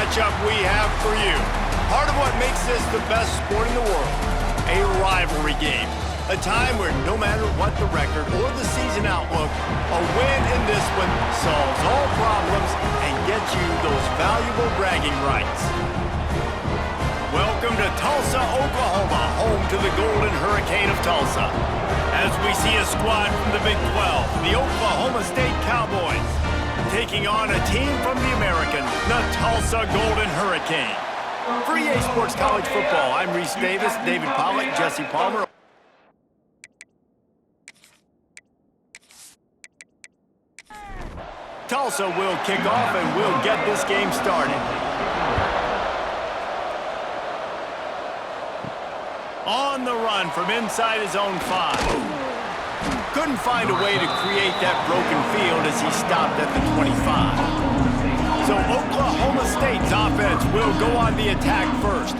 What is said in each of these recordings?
matchup we have for you. Part of what makes this the best sport in the world, a rivalry game. A time where no matter what the record or the season outlook, a win in this one solves all problems and gets you those valuable bragging rights. Welcome to Tulsa, Oklahoma, home to the Golden Hurricane of Tulsa. As we see a squad from the Big 12, the Oklahoma State Cowboys, taking on a team from the American, the Tulsa Golden Hurricane. For EA Sports College Football, I'm Reese Davis, David Pollack, Jesse Palmer. Tulsa will kick off and we'll get this game started. On the run from inside his own 5. Couldn't find a way to create that broken field as he stopped at the 25. So Oklahoma State's offense will go on the attack first.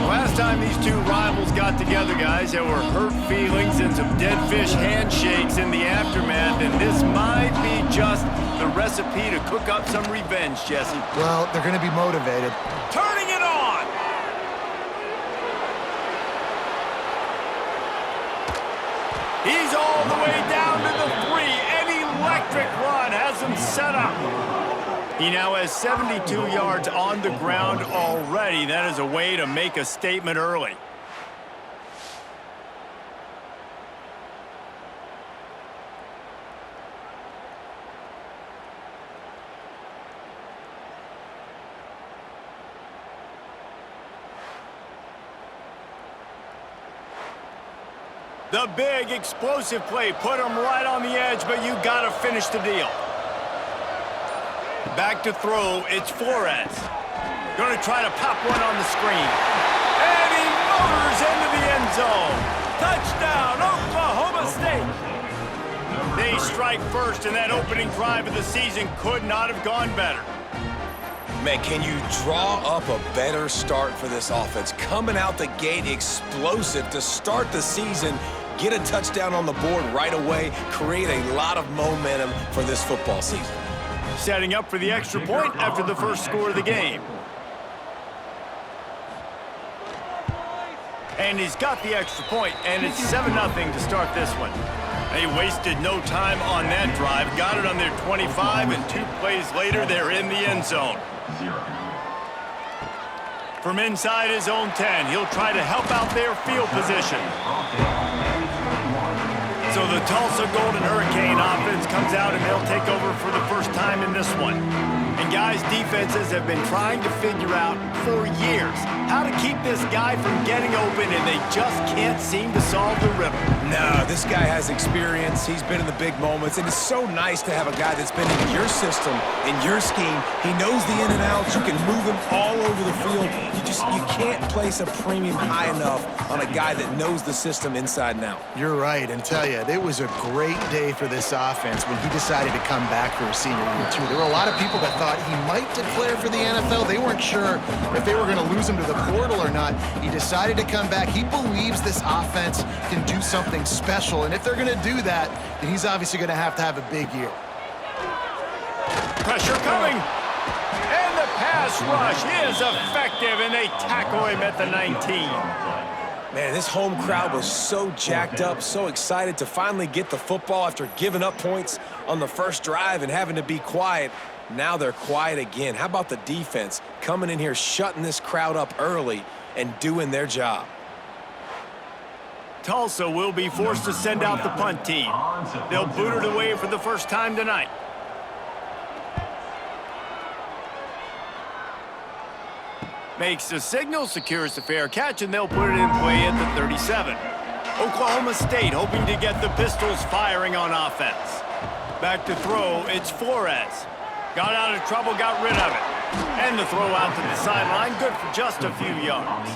Last time these two rivals got together, guys, there were hurt feelings and some dead fish handshakes in the aftermath, and this might be just the recipe to cook up some revenge, Jesse. Well, they're going to be motivated. Turning it on! He's all the way down to the 3. An electric run has him set up. He now has 72 yards on the ground already. That is a way to make a statement early. The big explosive play put him right on the edge, but you gotta finish the deal. Back to throw, it's Flores. Gonna try to pop one on the screen. And he motors into the end zone. Touchdown, Oklahoma State. They strike first, and that opening drive of the season could not have gone better. Man, can you draw up a better start for this offense? Coming out the gate explosive to start the season, get a touchdown on the board right away, create a lot of momentum for this football season. Setting up for the extra point after the first score of the game. And he's got the extra point, and it's 7-0 to start this one. They wasted no time on that drive, got it on their 25, and 2 plays later, they're in the end zone. From inside his own 10, he'll try to help out their field position. So the Tulsa Golden Hurricane offense comes out, and they'll take over for the first time in this one. And guys, defenses have been trying to figure out for years how to keep this guy from getting open, and they just can't seem to solve the riddle. No, this guy has experience. He's been in the big moments, and it's so nice to have a guy that's been in your system, in your scheme. He knows the in and outs. You can move him all over the field. You can't place a premium high enough on a guy that knows the system inside and out. You're right, and tell you, it was a great day for this offense when he decided to come back for a senior year, too. There were a lot of people that thought he might declare for the NFL. They weren't sure if they were going to lose him to the portal or not. He decided to come back. He believes this offense can do something special, and if they're going to do that, then he's obviously going to have a big year. Pressure coming. And the pass rush is effective, and they tackle him at the 19. Man, this home crowd was so jacked up, so excited to finally get the football after giving up points on the first drive and having to be quiet. Now they're quiet again. How about the defense coming in here, shutting this crowd up early and doing their job? Tulsa will be forced to send out the punt team. They'll boot it away for the first time tonight. Makes the signal, secures the fair catch, and they'll put it in play at the 37. Oklahoma State hoping to get the Pistols firing on offense. Back to throw, it's Flores. Got out of trouble, got rid of it. And the throw out to the sideline, good for just a few yards.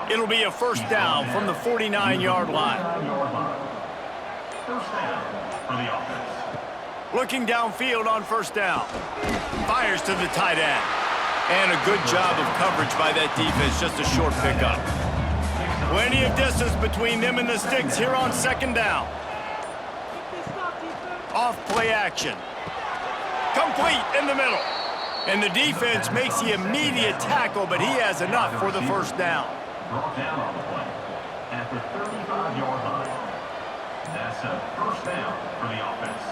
It'll be a first down from the 49-yard line. Looking downfield on first down. Fires to the tight end. And a good job of coverage by that defense, just a short pickup. Plenty of distance between them and the sticks here on second down. Off play action. Complete in the middle. And the defense makes the immediate tackle, but he has enough for the first down. Brought down on the play at the 35-yard line. That's a first down for the offense.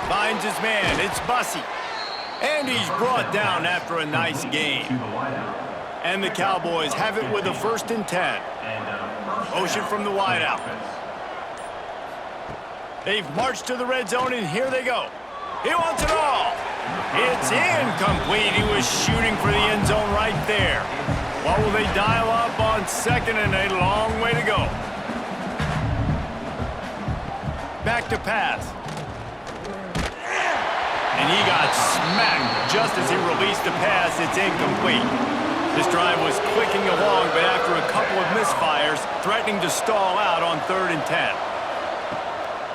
Finds his man. It's Bussey. And he's brought down after a nice gain. And the Cowboys have it with a 1st and 10. Motion from the wideout. They've marched to the red zone, and here they go. He wants it all. It's incomplete. He was shooting for the end zone right there. What will they dial up on 2nd and a long way to go? Back to pass. And he got smacked just as he released the pass. It's incomplete. This drive was clicking along, but after a couple of misfires, threatening to stall out on 3rd and 10.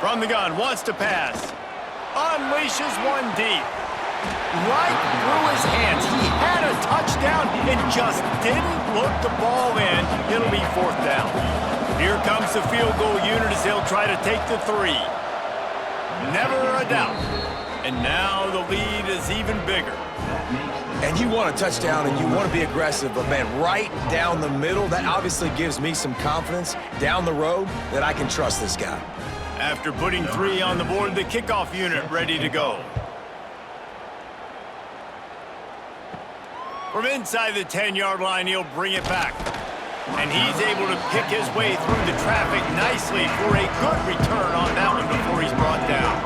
From the gun, wants to pass. Unleashes one deep. Right through his hands. He had a touchdown and just didn't look the ball in. It'll be 4th down. Here comes the field goal unit as they'll try to take the 3. Never a doubt. And now the lead is even bigger. And you want a touchdown and you want to be aggressive, but man, right down the middle, that obviously gives me some confidence down the road that I can trust this guy. After putting 3 on the board, the kickoff unit ready to go. From inside the 10-yard line, he'll bring it back. And he's able to pick his way through the traffic nicely for a good return on that one before he's brought down.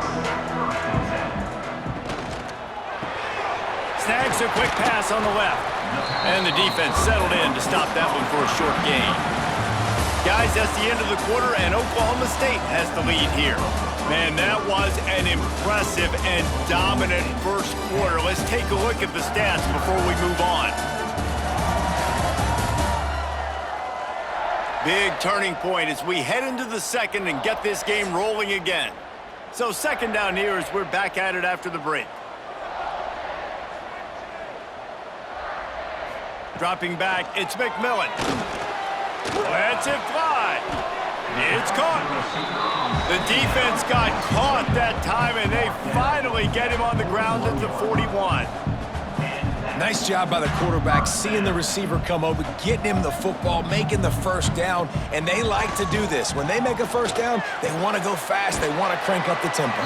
Snags a quick pass on the left. And the defense settled in to stop that one for a short gain. Guys, that's the end of the quarter, and Oklahoma State has the lead here. Man, that was an impressive and dominant first quarter. Let's take a look at the stats before we move on. Big turning point as we head into the 2nd and get this game rolling again. So 2nd down here as we're back at it after the break. Dropping back, it's McMillan. Lets it fly. It's caught. The defense got caught that time, and they finally get him on the ground at the 41. Nice job by the quarterback, seeing the receiver come over, getting him the football, making the first down, and they like to do this. When they make a first down, they want to go fast. They want to crank up the tempo.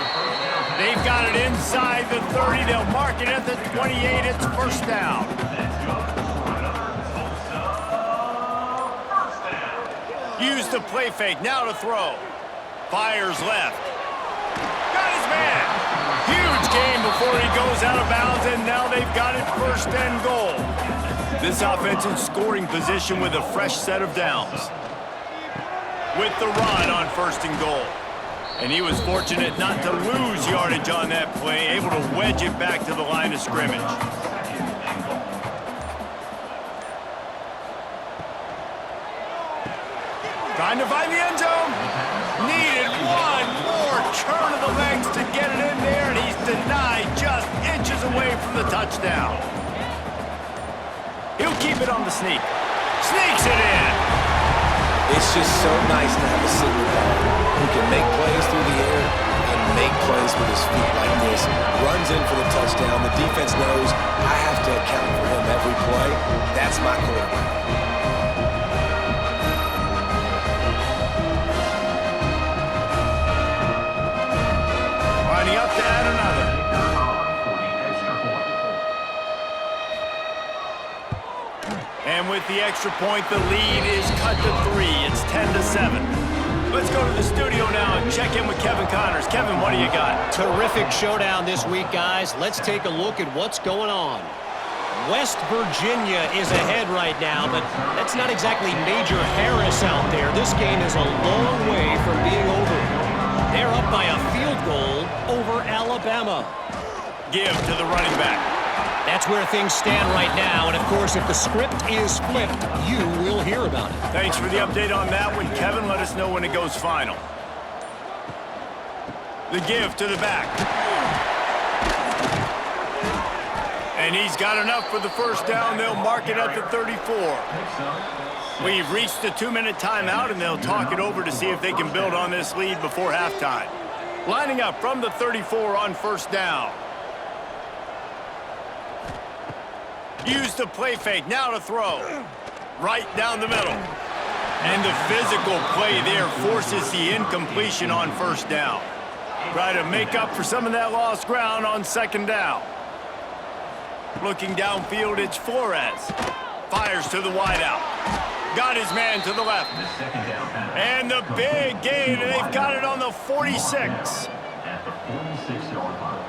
They've got it inside the 30. They'll mark it at the 28. It's 1st down. Use the play fake, now to throw. Fires left. Got his man. Huge gain before he goes out of bounds, and now they've got it 1st and goal. This offense in scoring position with a fresh set of downs. With the run on 1st and goal. And he was fortunate not to lose yardage on that play, able to wedge it back to the line of scrimmage. Trying to find the end zone. Needed one more turn of the legs to get it in there, and he's denied just inches away from the touchdown. He'll keep it on the sneak. Sneaks it in. It's just so nice to have a signal guard who can make plays through the air and make plays with his feet like this. Runs in for the touchdown. The defense knows I have to account for him every play. That's my quarterback. Up to add another. And with the extra point, the lead is cut to 3. It's 10-7. Let's go to the studio now and check in with Kevin Connors. Kevin, what do you got? Terrific showdown this week, guys. Let's take a look at what's going on. West Virginia is ahead right now, but that's not exactly Major Harris out there. This game is a long way from being over. They're up by a field goal over Alabama. Give to the running back. That's where things stand right now, and of course, if the script is flipped, you will hear about it. Thanks for the update on that one, Kevin. Let us know when it goes final. The give to the back. And he's got enough for the first down. They'll mark it at the 34. We've reached the 2-minute timeout, and they'll talk it over to see if they can build on this lead before halftime. Lining up from the 34 on first down. Use the play fake, now to throw. Right down the middle. And the physical play there forces the incompletion on first down. Try to make up for some of that lost ground on second down. Looking downfield, it's Flores. Fires to the wideout. Got his man to the left. And the big gain, and they've got it on the 46. At the 46-yard line.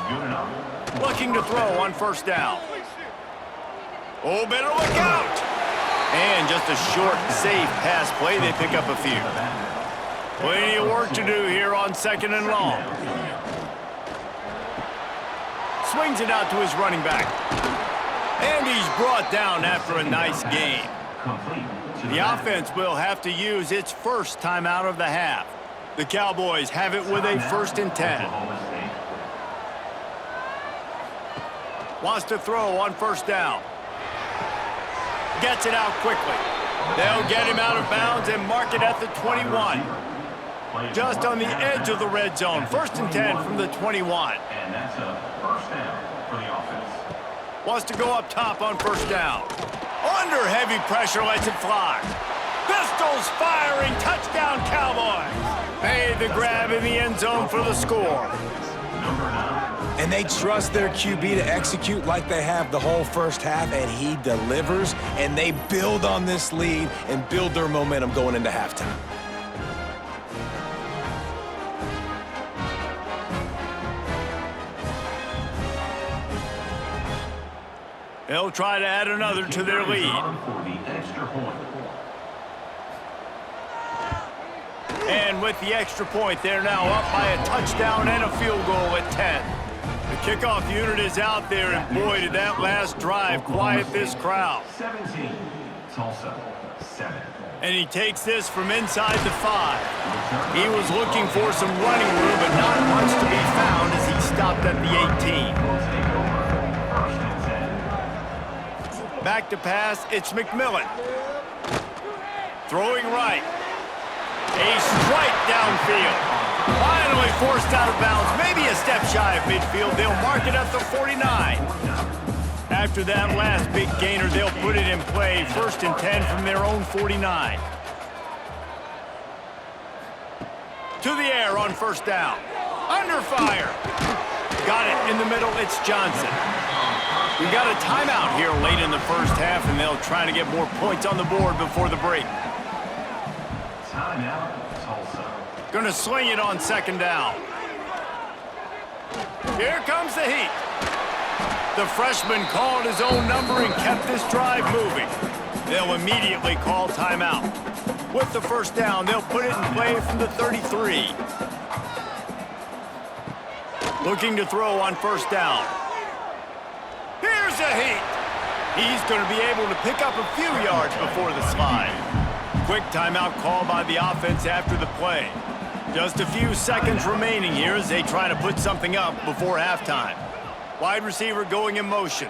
Good enough. Looking to throw on first down. Oh, better look out. And just a short, safe pass play. They pick up a few. Plenty of work to do here on second and long. Swings it out to his running back. And he's brought down after a nice gain. The offense will have to use its first timeout of the half. The Cowboys have it with a 1st and 10. Wants to throw on first down. Gets it out quickly. They'll get him out of bounds and mark it at the 21. Just on the edge of the red zone. 1st and 10 from the 21. And that's a first down for the offense. Wants to go up top on first down. Under heavy pressure, lets it fly. Pistols firing, touchdown Cowboys. Made the grab in the end zone for the score. And they trust their QB to execute like they have the whole first half, and he delivers, and they build on this lead and build their momentum going into halftime. They'll try to add another to their lead. For the extra point. And with the extra point, they're now up by a touchdown and a field goal at 10. The kickoff unit is out there, and boy, did that last drive quiet this crowd. 17, Tulsa, 7. And he takes this from inside the 5. He was looking for some running room, but not much to be found as he stopped at the 18. Back to pass, it's McMillan. Throwing right. A strike downfield. Finally forced out of bounds, maybe a step shy of midfield. They'll mark it at the 49. After that last big gainer, they'll put it in play. 1st and 10 from their own 49. To the air on first down. Under fire. Got it in the middle, it's Johnson. We got a timeout here late in the first half, and they'll try to get more points on the board before the break. Timeout, Tulsa. Gonna sling it on second down. Here comes the heat. The freshman called his own number and kept this drive moving. They'll immediately call timeout. With the first down, they'll put it in play from the 33. Looking to throw on first down. Here's the heat. He's going to be able to pick up a few yards before the slide. Quick timeout call by the offense after the play. Just a few seconds remaining here as they try to put something up before halftime. Wide receiver going in motion.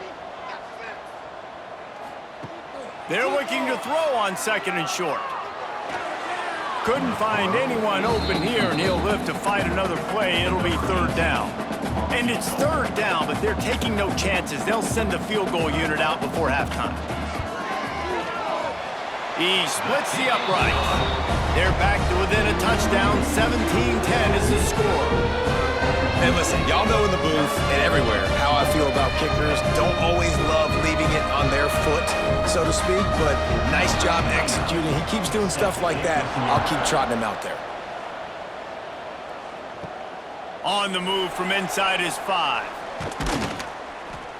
They're looking to throw on second and short. Couldn't find anyone open here, and he'll live to fight another play. It'll be 3rd down. And it's 3rd down, but they're taking no chances. They'll send the field goal unit out before halftime. He splits the uprights. They're back to within a touchdown. 17-10 is the score. And listen, y'all know in the booth and everywhere how I feel about kickers. Don't always love leaving it on their foot, so to speak, but nice job executing. He keeps doing stuff like that. I'll keep trotting him out there. On the move from inside his 5.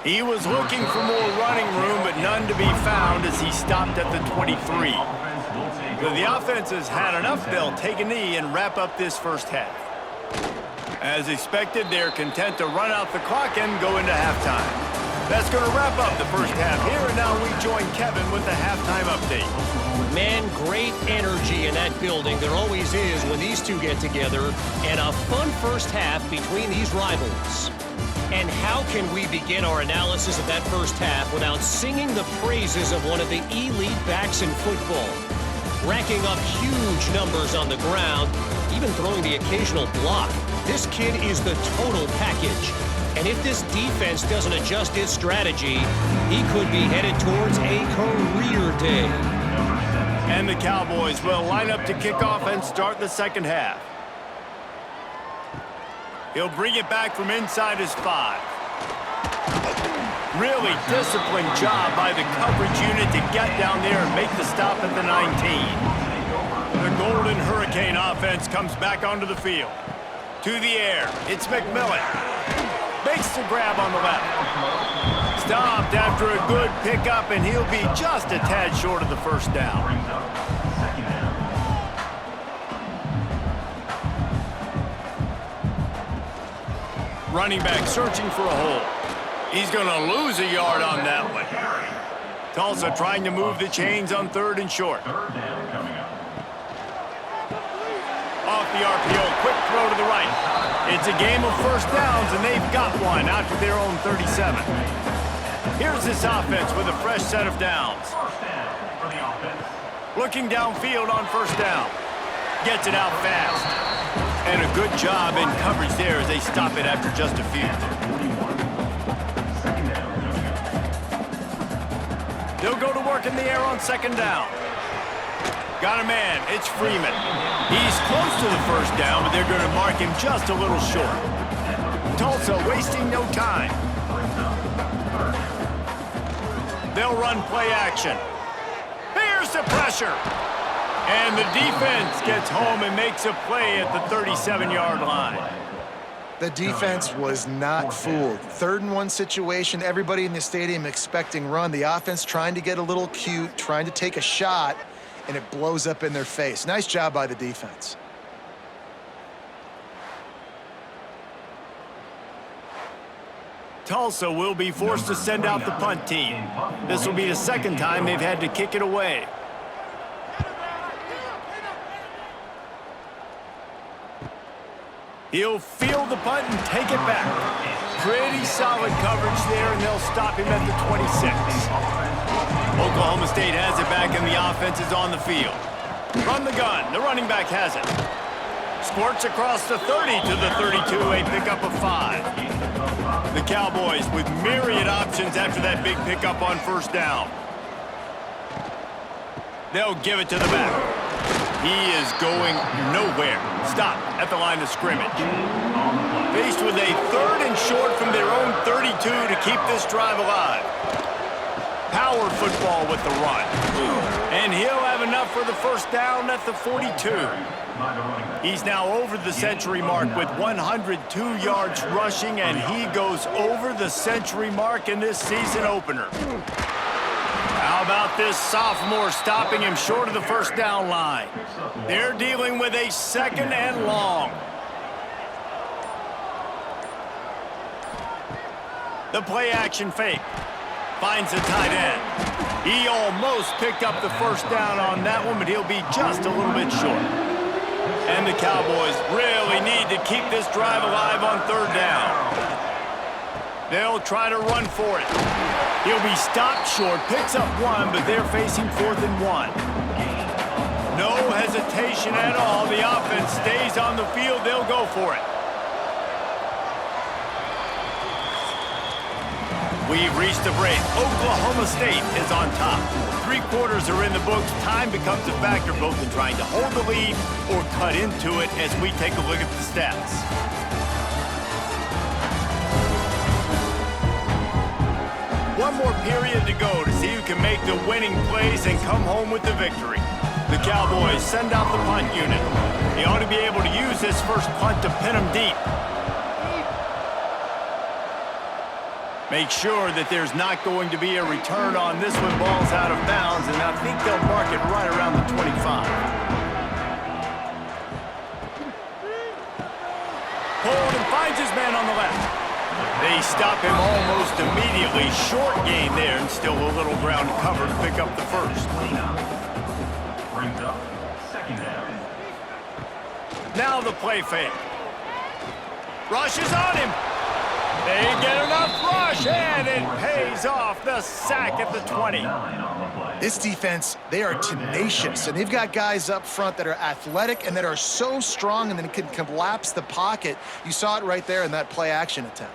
He was looking for more running room, but none to be found as he stopped at the 23. The offense has had enough. They'll take a knee and wrap up this first half. As expected, they're content to run out the clock and go into halftime. That's going to wrap up the first half here, and now we join Kevin with the halftime update. Man, great energy in that building. There always is when these two get together, and a fun first half between these rivals. And how can we begin our analysis of that first half without singing the praises of one of the elite backs in football? racking up huge numbers on the ground, even throwing the occasional block. This kid is the total package. And if this defense doesn't adjust its strategy, he could be headed towards a career day. And the Cowboys will line up to kick off and start the second half. He'll bring it back from inside his 5. Really disciplined job by the coverage unit to get down there and make the stop at the 19. The Golden Hurricane offense comes back onto the field. To the air, it's McMillan. Makes the grab on the left. Stopped after a good pickup, and he'll be just a tad short of the first down. Running back searching for a hole. He's going to lose a yard on that one. Tulsa trying to move the chains on 3rd and short. Off the RPO, quick throw to the right. It's a game of first downs, and they've got one out to their own 37. Here's this offense with a fresh set of downs. Looking downfield on first down. Gets it out fast. And a good job in coverage there as they stop it after just a few. They'll go to work in the air on 2nd down. Got a man. It's Freeman. He's close to the first down, but they're going to mark him just a little short. Tulsa wasting no time. They'll run play action. Here's the pressure. And the defense gets home and makes a play at the 37-yard line. The defense was not fooled. 3rd and 1 situation, everybody in the stadium expecting run. The offense trying to get a little cute, trying to take a shot, and it blows up in their face. Nice job by the defense. Tulsa will be forced to send out the punt team. This will be the 2nd time they've had to kick it away. He'll field the punt and take it back. Pretty solid coverage there, and they'll stop him at the 26. Oklahoma State has it back, and the offense is on the field. From the gun, the running back has it. Squirts across the 30 to the 32, a pickup of 5. The Cowboys with myriad options after that big pickup on first down. They'll give it to the back. He is going nowhere. Stop at the line of scrimmage. Faced with a 3rd and short from their own 32 to keep this drive alive. Power football with the run. And he'll have enough for the first down at the 42. He's now over the century mark with 102 yards rushing, and he goes over the century mark in this season opener. How about this sophomore stopping him short of the first down line? They're dealing with a 2nd and long. The play action fake. Finds the tight end. He almost picked up the first down on that one, but he'll be just a little bit short. And the Cowboys really need to keep this drive alive on 3rd down. They'll try to run for it. He'll be stopped short, picks up 1, but they're facing 4th and 1. No hesitation at all. The offense stays on the field. They'll go for it. We've reached the break. Oklahoma State is on top. 3 quarters are in the books. Time becomes a factor both in trying to hold the lead or cut into it as we take a look at the stats. One more period to go to see who can make the winning plays and come home with the victory. The Cowboys send out the punt unit. He ought to be able to use this first punt to pin him deep. Make sure that there's not going to be a return on this when ball's out of bounds, and I think they'll mark it right around the 25. Hold and finds his man on the left. They stop him almost immediately. Short gain there, and still a little ground cover to pick up the first. Brings up 2nd down. Now the play fake. Rush is on him. They get enough rush, and it pays finishes off the sack at the 20. This defense, they are tenacious, and they've got guys up front that are athletic and that are so strong and then can collapse the pocket. You saw it right there in that play-action attempt.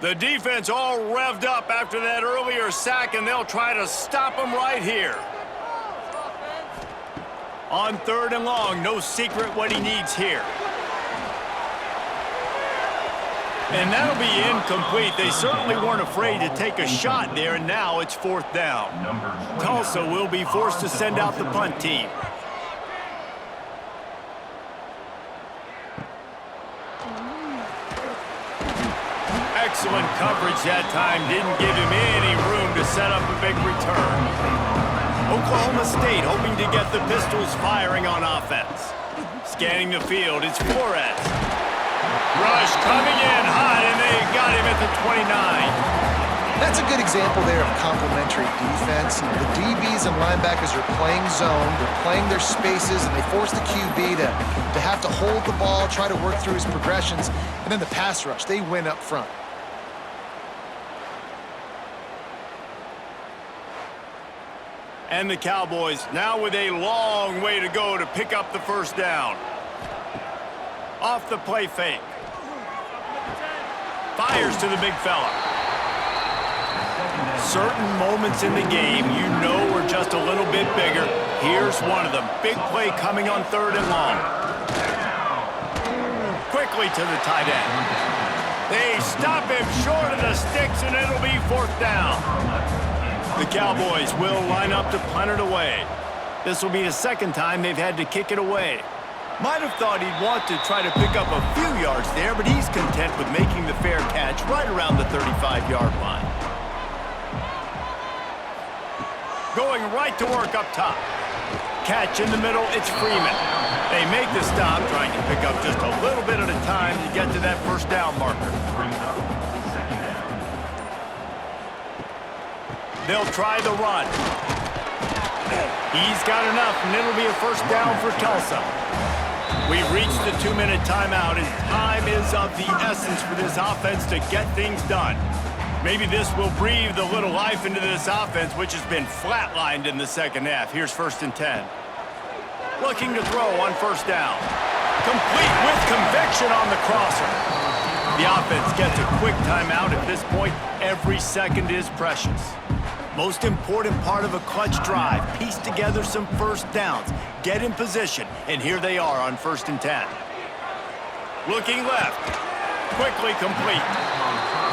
The defense all revved up after that earlier sack, and they'll try to stop them right here. On 3rd and long, no secret what he needs here. And that'll be incomplete. They certainly weren't afraid to take a shot there, and now it's 4th down. Tulsa will be forced to send out the punt team. Excellent coverage that time. Didn't give him any room to set up a big return. Oklahoma State hoping to get the Pistols firing on offense. Scanning the field, it's Flores. Rush coming in hot, and they got him at the 29. That's a good example there of complementary defense. The DBs and linebackers are playing zone, they're playing their spaces, and they force the QB to have to hold the ball, try to work through his progressions, and then the pass rush, they win up front. And the Cowboys now with a long way to go to pick up the 1st down. Off the play fake. Fires to the big fella. Certain moments in the game you know are just a little bit bigger. Here's one of them. Big play coming on 3rd and long. Quickly to the tight end. They stop him short of the sticks, and it'll be 4th down. The Cowboys will line up to punt it away. This will be the 2nd time they've had to kick it away. Might have thought he'd want to try to pick up a few yards there, but he's content with making the fair catch right around the 35-yard line. Going right to work up top. Catch in the middle, it's Freeman. They make the stop, trying to pick up just a little bit at a time to get to that 1st down marker. They'll try the run. He's got enough, and it'll be a 1st down for Tulsa. We've reached the 2-minute timeout, and time is of the essence for this offense to get things done. Maybe this will breathe a little life into this offense, which has been flatlined in the 2nd half. Here's 1st and 10. Looking to throw on 1st down. Complete with conviction on the crosser. The offense gets a quick timeout at this point. Every second is precious. Most important part of a clutch drive, piece together some 1st downs, get in position, and here they are on 1st and 10. Looking left, quickly complete.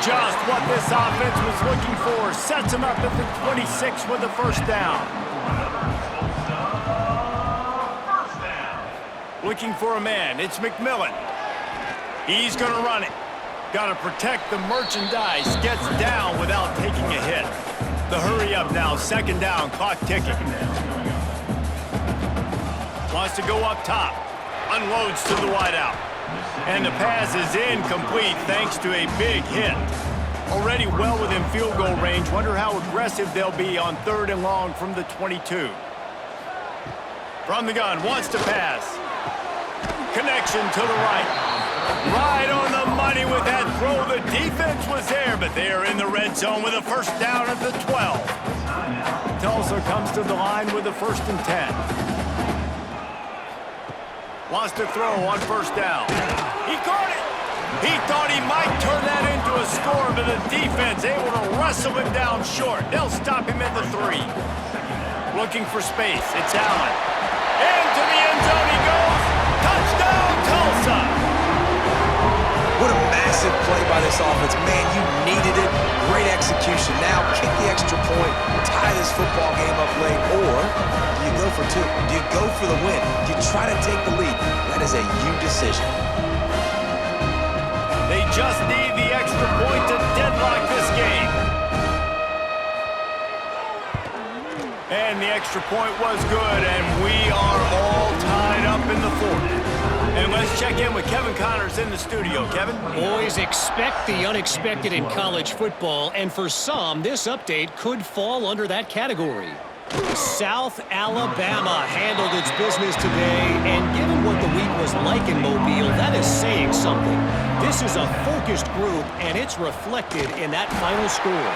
Just what this offense was looking for, sets him up at the 26 with a 1st down. Looking for a man, it's McMillan. He's gonna run it. Gotta protect the merchandise, gets down without taking a hit. The hurry up now, 2nd down, clock ticking. Wants to go up top. Unloads to the wideout. And the pass is incomplete thanks to a big hit. Already well within field goal range. Wonder how aggressive they'll be on 3rd and long from the 22. From the gun, wants to pass. Connection to the right. Right on the money with that throw. The defense was there, but they are in the red zone with a 1st down at the 12. Tulsa comes to the line with a 1st and 10. Wants to throw on 1st down. He caught it. He thought he might turn that into a score, but the defense able to wrestle him down short. They'll stop him at the 3. Looking for space. It's Allen. Into the end zone he goes. Touchdown, Tulsa. What a massive play by this offense. Man, you needed it. Great execution. Now kick the extra point, tie this football game up late, or do you go for 2? Do you go for the win? Do you try to take the lead? That is a you decision. They just need the extra point to deadlock this game. And the extra point was good, and we are all tied up in the 4th. And let's check in with Kevin Connors in the studio. Kevin? Boys, expect the unexpected in college football, and for some, this update could fall under that category. South Alabama handled its business today, and given what the week was like in Mobile, that is saying something. This is a focused group, and it's reflected in that final score.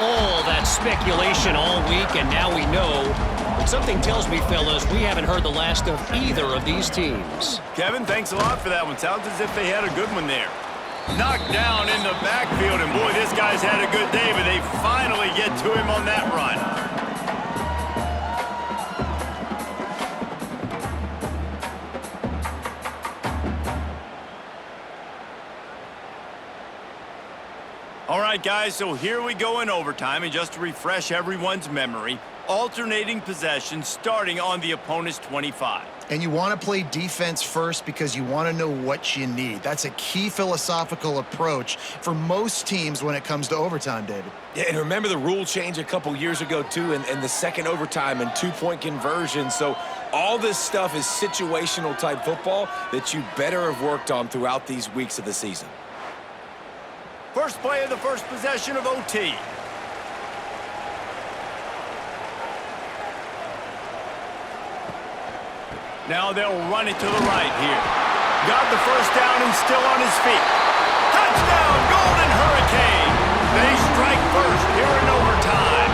All that speculation all week, and now we know. But something tells me, fellas, we haven't heard the last of either of these teams. Kevin, thanks a lot for that one. Sounds as if they had a good one there. Knocked down in the backfield, and boy, this guy's had a good day, but they finally get to him on that run. All right, guys, so here we go in overtime, and just to refresh everyone's memory, alternating possession starting on the opponent's 25. And you want to play defense first because you want to know what you need. That's a key philosophical approach for most teams when it comes to overtime, David. Yeah, and remember the rule change a couple years ago, too, and the second overtime and two-point conversion. So all this stuff is situational type football that you better have worked on throughout these weeks of the season. First play of the first possession of OT. Now they'll run it to the right here. Got the first down and still on his feet. Touchdown, Golden Hurricane! They strike first here in overtime.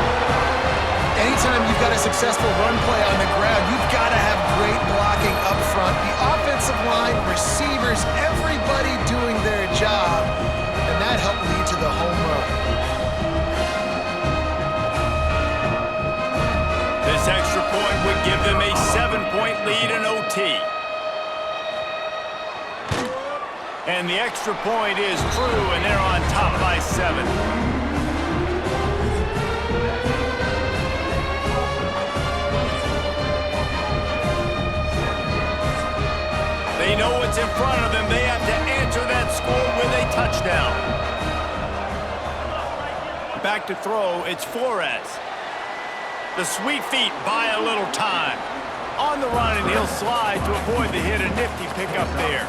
Anytime you've got a successful run play on the ground, you've got to have great blocking up front. The offensive line, receivers, everybody doing their job. And that helped lead to the home run. This extra point would give them a 7-point lead in OT. And the extra point is true, and they're on top by 7. They know what's in front of them. They have to answer that score with a touchdown. Back to throw, it's Flores. The sweet feet buy a little time. On the run, and he'll slide to avoid the hit. A nifty pickup there.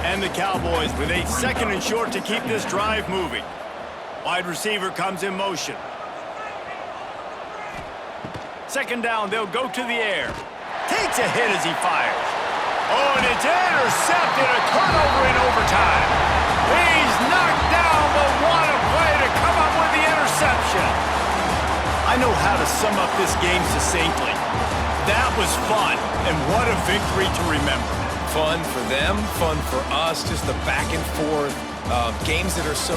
And the Cowboys with a 2nd and short to keep this drive moving. Wide receiver comes in motion. 2nd down, they'll go to the air. Takes a hit as he fires. Oh, and it's intercepted, a turnover in overtime. He's knocked down, but what a play to come up with the interception. I know how to sum up this game succinctly. That was fun, and what a victory to remember. Fun for them, fun for us, just the back and forth, games that are so